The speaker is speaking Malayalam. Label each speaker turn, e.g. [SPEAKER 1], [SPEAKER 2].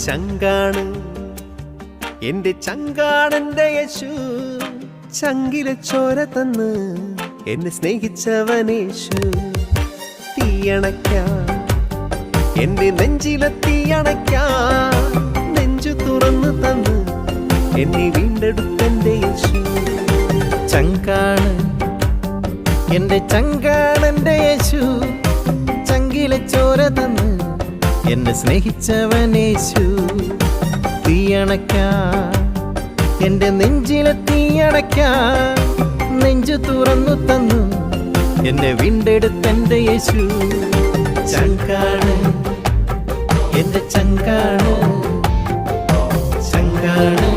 [SPEAKER 1] ചങ്കാണ് എന്റെ ചങ്കാണെന്റെ യേശു. ചങ്കിലെ ചോര തന്ന് എന്നെ സ്നേഹിച്ചവനേശു. തീയണയ്ക്കാൻ എന്റെ നെഞ്ചിലെ തീയണയ്ക്കാൻ നെഞ്ചു തുറന്നു തന്ന് എന്നെ വീണ്ടെടുത്തെന്റെ യേശു.
[SPEAKER 2] ചങ്കാണ് എന്റെ ചങ്കാണെന്റെ യേശു. ചങ്കിലെ ചോര തന്ന് എന്നെ സ്നേഹിച്ചവനേശു. തീയണയ്ക്കാൻ എന്റെ നെഞ്ചിലെ തീയണയ്ക്കാൻ നെഞ്ചു തുറന്നു തന്നു എന്നെ വീണ്ടെടുത്തെന്റെ യേശു.
[SPEAKER 1] ചങ്കാണ്
[SPEAKER 2] എന്റെ ചങ്കാണ് ചങ്കാണ്